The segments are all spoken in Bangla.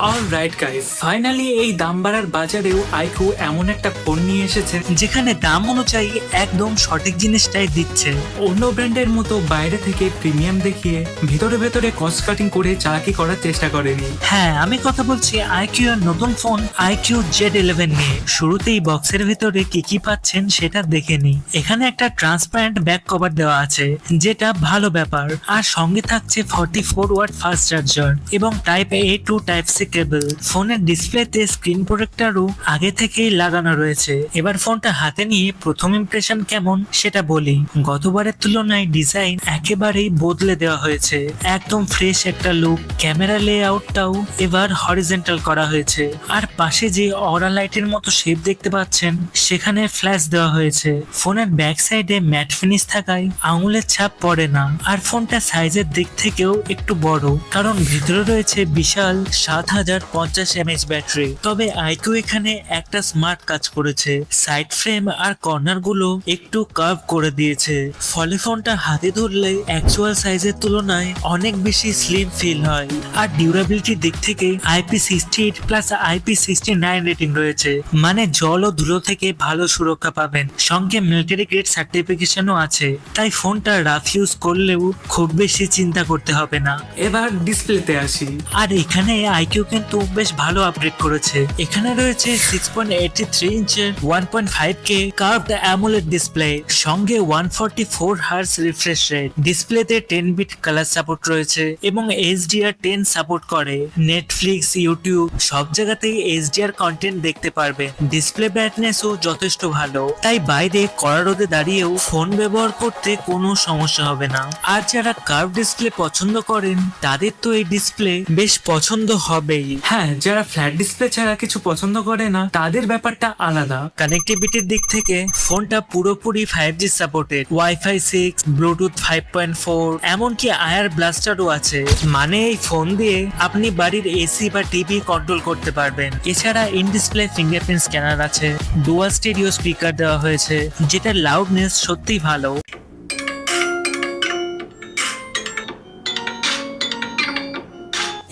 অলরাইট গাইস, ফাইনালি এই দাম বাড়ার বাজারেও iQOO এমন একটা ফোন নিয়ে এসেছে যেখানে দাম অনুযায়ী একদম সঠিক জিনিসটাই দিচ্ছে। অন্য ব্র্যান্ডের মতো বাইরে থেকে প্রিমিয়াম দেখিয়ে ভেতরে ভেতরে কস্ট কাটিং করে চালাকি করার চেষ্টা করেনি। হ্যাঁ, আমি কথা বলছি iQOO এর নতুন ফোন iQOO Z11 নিয়ে। শুরুতেই বক্সের ভিতরে কি কি পাচ্ছেন সেটা দেখে নি। এখানে একটা ট্রান্সপারেন্ট ব্যাক কভার দেওয়া আছে, যেটা ভালো ব্যাপার। আর সঙ্গে থাকছে 44 ওয়াট ফাস্ট চার্জার এবং type A to type C cable. ফোনের ডিসপ্লেতে স্ক্রিন প্রোটেক্টরও আগে থেকেই লাগানো রয়েছে। এবার ফোনটা হাতে নিয়ে প্রথম ইমপ্রেশন কেমন সেটা বলি। গতবারের তুলনায় ডিজাইন একেবারেই বদলে দেওয়া হয়েছে, একদম ফ্রেশ একটা লুক। ক্যামেরা লেআউটটাও এবার হরিজন্টাল করা হয়েছে, আর পাশে যে অরা লাইটের মতো শেপ দেখতে পাচ্ছেন সেখানে ফ্ল্যাশ দেওয়া হয়েছে। ফোনের ব্যাক সাইডে ম্যাট ফিনিশ থাকায় আঙুলের ছাপ পড়ে না। আর ফোনটা সাইজের দিক থেকেও একটু বড়, কারণ ভিতরে রয়েছে বিশাল 7050 mAh ব্যাটারি। তবে iQOO এখানে একটা স্মার্ট কাজ করেছে, সাইড ফ্রেম আর কর্নার গুলো একটু কার্ভ করে দিয়েছে। ফলে ফোনটা হাতে ধরলে অ্যাকচুয়াল সাইজের তুলনায় অনেক বেশি স্লিম ফিল হয়। আর ডিউরেবিলিটির দিক থেকে IP68 প্লাস IP69 রেটিং রয়েছে, মানে জল ও ধুলো থেকে ভালো সুরক্ষা পাবেন। সঙ্গে মিলিটারি গ্রেড সার্টিফিকেশনও আছে, তাই ফোনটা রাফ ইউজ করলেও খুব বেশি চিন্তা করতে হবে না। এবার ডিসপ্লেতে আসি। আর এখানে iQOO কিন্তু বেশ ভালো আপডেট করেছে। এখানে রয়েছে 6.83 ইঞ্চের 1.5K কার্ভড অ্যামোলেড ডিসপ্লে, সঙ্গে 144 হার্জ রিফ্রেশ রেট। ডিসপ্লেতে 10 বিট কালার সাপোর্ট রয়েছে এবং HDR10 সাপোর্ট করে। নেটফ্লিক্স, ইউটিউব সব জায়গাতেই HDR কন্টেন্ট দেখতে পারবে। ডিসপ্লে ব্রাইটনেসও যথেষ্ট ভালো, তাই বাইরে কড়া রোদে দাঁড়িয়েও ফোন ব্যবহার করতে কোনো সমস্যা হবে না। আর যারা কার্ভ ডিসপ্লে পছন্দ করেন তাদের তো এই ডিসপ্লে বেশ পছন্দ হবেই। হ্যাঁ, যারা ফ্ল্যাট ডিসপ্লে ছাড়া কিছু পছন্দ করে না তাদের ব্যাপারটা আলাদা। কানেক্টিভিটির দিক থেকে ফোনটা পুরোপুরি 5G সাপোর্টেড, ওয়াইফাই 6, ব্লুটুথ 5.4, এমনকি আয়ার ব্লাস্টারও আছে। মানে এই ফোন দিয়ে আপনি বাড়ির এসি বা টিভি কন্ট্রোল করতে পারবেন। এছাড়া ইন ডিসপ্লে ফিঙ্গারপ্রিন্ট স্ক্যানার আছে, ডুয়াল স্টেরিও স্পিকার দেওয়া হয়েছে, যেটা লাউডনেস সত্যি ভালো।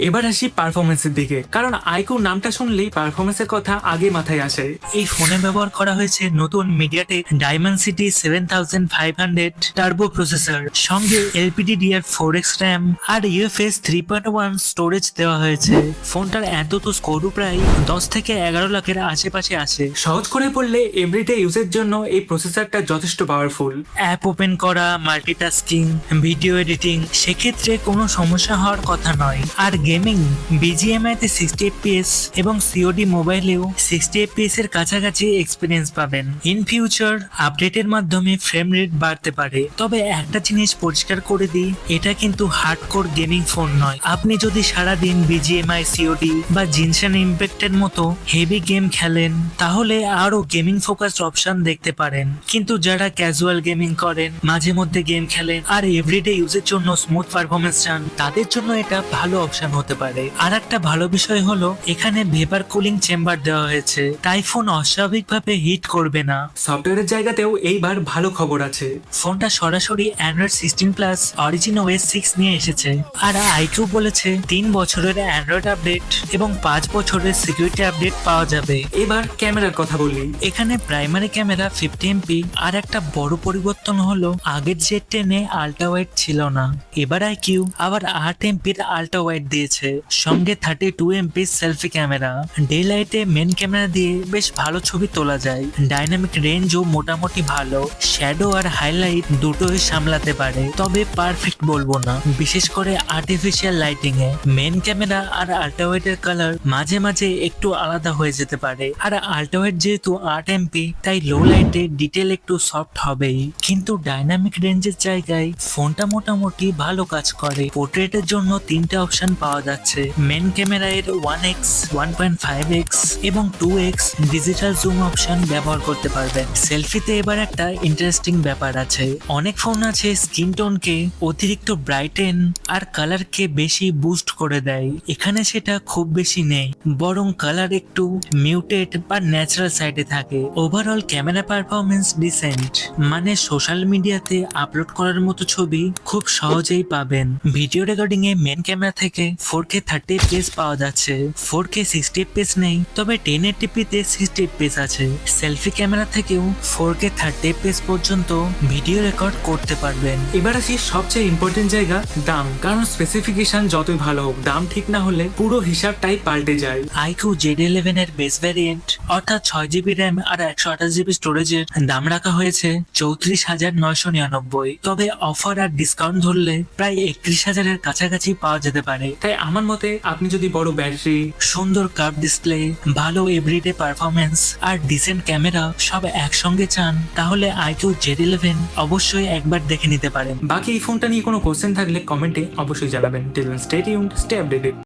এবার আসি পারফরমেন্সের দিকে, কারণ iQOO নামটা শুনলেই পারফরমেন্সের কথা আগে মাথায় আসে। এই ফোনে ব্যবহার করা হয়েছে নতুন মিডিয়াটেক ডাইমেনসিটি 7500 টার্বো প্রসেসর, সঙ্গে LPDDR4X র্যাম আর UFS 3.1 স্টোরেজ দেওয়া হয়েছে। ফোনটার এত স্কোরও প্রায় 10 থেকে 11 লাখের আশেপাশে আছে। সহজ করে বললে এভরিডে ইউজের জন্য এই প্রসেসরটা যথেষ্ট পাওয়ারফুল। অ্যাপ ওপেন করা, মাল্টিটাস্কিং, ভিডিও এডিটিং, সেক্ষেত্রে কোনো সমস্যা হওয়ার কথা নয়। আর গেমিং, BGMI তে 60 FPS এবং COD মোবাইলেও 60 FPS এর কাছাকাছি এক্সপিরিয়েন্স পাবেন। ইন ফিউচার আপডেটের মাধ্যমে ফ্রেম রেট বাড়তে পারে। তবে একটা জিনিস পরিষ্কার করে দিই, এটা কিন্তু হার্ডকোর গেমিং ফোন নয়। আপনি যদি সারাদিন BGMI, COD বা জিনশন ইম্প্যাক্টের মতো হেভি গেম খেলেন তাহলে আরো গেমিং ফোকাসড অপশন দেখতে পারেন। কিন্তু যারা ক্যাজুয়াল গেমিং করেন, মাঝে মধ্যে গেম খেলেন আর এভরিডে ইউজের জন্য স্মুথ পারফরমেন্স চান, তাদের জন্য এটা ভালো অপশন হতে পারে। আর একটা ভালো বিষয় হলো এখানে ভেপার কুলিং চেম্বার দেওয়া হয়েছে, তাই ফোন অস্বাভাবিকভাবে হিট করবে না। সফটওয়্যারের জায়গাতেও এইবার ভালো খবর আছে। ফোনটা সরাসরি অ্যান্ড্রয়েড 16 প্লাস অরিজিন OS 6 নিয়ে এসেছে। আর iQOO বলেছে 3 বছরের অ্যান্ড্রয়েড আপডেট এবং 5 বছরের সিকিউরিটি আপডেট পাওয়া যাবে। এবার ক্যামেরার কথা বলি। এখানে প্রাইমারি ক্যামেরা 50MP, আর একটা বড় পরিবর্তন হলো আগের Z10 এ আল্ট্রা ওয়াইড ছিল না। এবার iQOO আবার 8MP আল্ট্রা ওয়াইড দিয়েছে, সঙ্গে 32MP সেলফি ক্যামেরা। ডে লাইটে মেন ক্যামেরা দিয়ে বেশ ভালো ছবি তোলা যায়। ডাইনামিক রেঞ্জও মোটামুটি ভালো, শ্যাডো আর হাইলাইট দুটোই সামলাতে পারে। তবে পারফেক্ট বলবো না, বিশেষ করে আর্টিফিশিয়াল লাইটিং এ। মেন ক্যামেরা আর আল্ট্রা ওয়াইডের কালার মাঝে মাঝে একটু আলাদা হয়ে যেতে পারে। আর আল্ট্রা ওয়াইড যেহেতু 8MP, তাই লো লাইটে ডিটেল একটু সফট হবেই। কিন্তু ডাইনামিক রেঞ্জের জায়গায় ফোনটা মোটামুটি ভালো কাজ করে। পোর্ট্রেটের জন্য 3টে অপশন পাওয়া যাচ্ছে। মেন ক্যামেরা এর 1x, 1.5x এবং 2x ডিজিটাল জুম অপশন ব্যবহার করতে পারবেন। সেলফিতে এবার একটা ইন্টারেস্টিং ব্যাপার আছে। অনেক ফোন আছে স্কিন টোনকে অতিরিক্ত ব্রাইটেন আর কালারকে বেশি বুস্ট করে দেয়, এখানে সেটা খুব বেশি নেই, বরং কালার একটু মিউটেড বা ন্যাচারাল সাইডে থাকে। ওভারঅল ক্যামেরা পারফরমেন্স ডিসেন্ট, মানে সোশ্যাল মিডিয়াতে আপলোড করার মতো ছবি খুব সহজেই পাবেন। ভিডিও রেকর্ডিং এ মেন ক্যামেরা থেকে 4K 30 fps পাওয়া যাচ্ছে। 4K 60 fps নেই, তবে 1080p তে 60 fps আছে। সেলফি ক্যামেরা থেকেও 4K 30 fps পর্যন্ত ভিডিও রেকর্ড করতে পারবেন। এবার আসি সবচেয়ে ইম্পর্টেন্ট জায়গা, দাম। কারণ স্পেসিফিকেশন যতই ভালো হোক, দাম ঠিক না হলে পুরো হিসাবটাই পাল্টে যায়। iQOO Z11 এর বেস ভ্যারিয়েন্ট অর্থাৎ 6GB র্যাম আর 128GB স্টোরেজের দাম রাখা হয়েছে 34,999। তবে অফার আর ডিসকাউন্ট ধরলে প্রায় 31,000-এর কাছাকাছি পাওয়া যেতে পারে। তাই আমার মতে আপনি যদি বড় ব্যাটারি, সুন্দর কার্ভ ডিসপ্লে, ভালো এভরিডে পারফরমেন্স আর ডিসেন্ট ক্যামেরা সব একসঙ্গে চান, তাহলে iQOO Z11 অবশ্যই একবার দেখে নিতে পারেন। বাকি এই ফোনটা নিয়ে কোনো কোশ্চেন থাকলে কমেন্টে অবশ্যই জানাবেন। Till then stay tuned, stay updated.